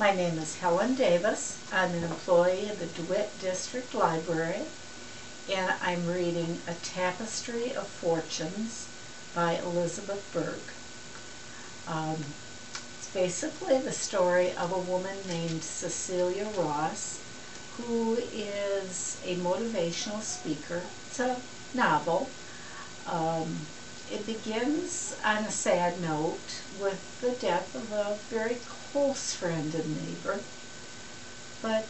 My name is Helen Davis. I'm an employee of the DeWitt District Library, and I'm reading A Tapestry of Fortunes by Elizabeth Berg. It's basically the story of a woman named Cecilia Ross, who is a motivational speaker. It's a novel. It begins on a sad note with the death of a very close friend and neighbor, but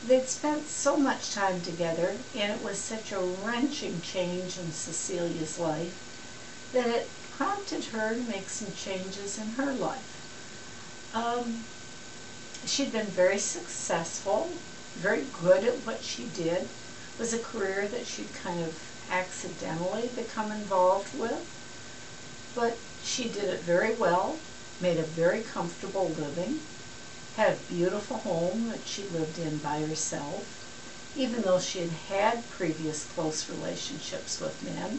they'd spent so much time together, and it was such a wrenching change in Cecilia's life that it prompted her to make some changes in her life. She'd been very successful, very good at what she did. It was a career that she'd kind of accidentally become involved with, but she did it very well, made a very comfortable living, had a beautiful home that she lived in by herself, even though she had had previous close relationships with men.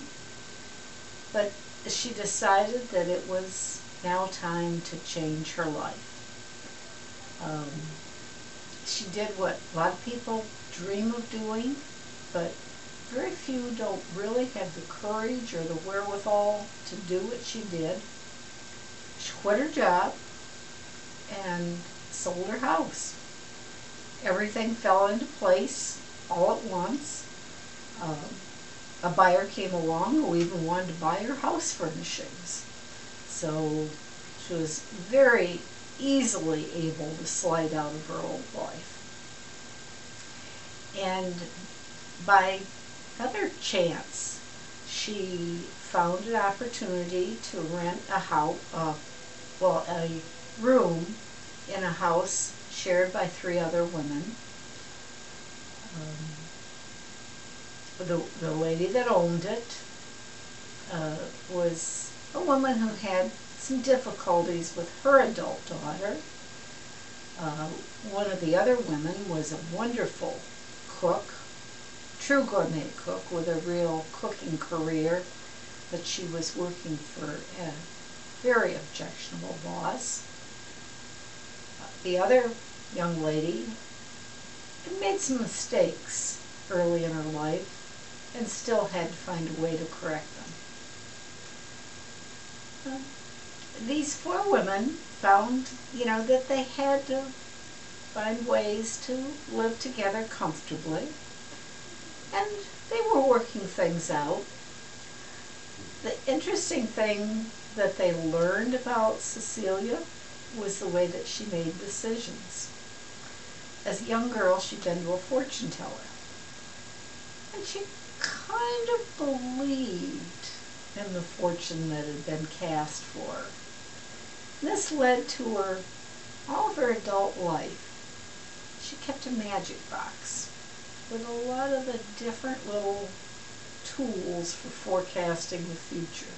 But she decided that it was now time to change her life. She did what a lot of people dream of doing, but very few don't really have the courage or the wherewithal to do what she did. She quit her job and sold her house. Everything fell into place all at once. A buyer came along who even wanted to buy her house furnishings. So she was very easily able to slide out of her old life. And by another chance, she found an opportunity to rent a house, a room in a house shared by 3 other women. The lady that owned it was a woman who had some difficulties with her adult daughter. One of the other women was a wonderful cook, true gourmet cook with a real cooking career, but she was working for a very objectionable boss. The other young lady had made some mistakes early in her life and still had to find a way to correct them. These 4 women found, that they had to find ways to live together comfortably, and they were working things out. The interesting thing that they learned about Cecilia was the way that she made decisions. As a young girl, she'd been to a fortune teller, and she kind of believed in the fortune that had been cast for her. This led to her, all of her adult life, she kept a magic box with a lot of the different little tools for forecasting the future.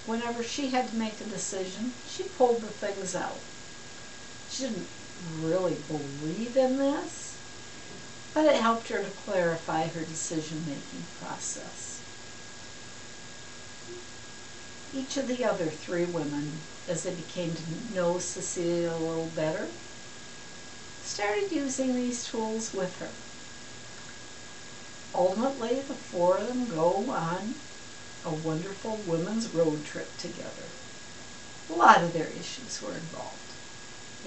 Whenever she had to make a decision, she pulled the things out. She didn't really believe in this, but it helped her to clarify her decision-making process. Each of the other 3 women, as they became to know Cecilia a little better, started using these tools with her. Ultimately, the 4 of them go on a wonderful women's road trip together. A lot of their issues were involved.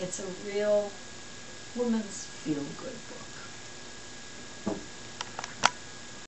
It's a real women's feel-good book.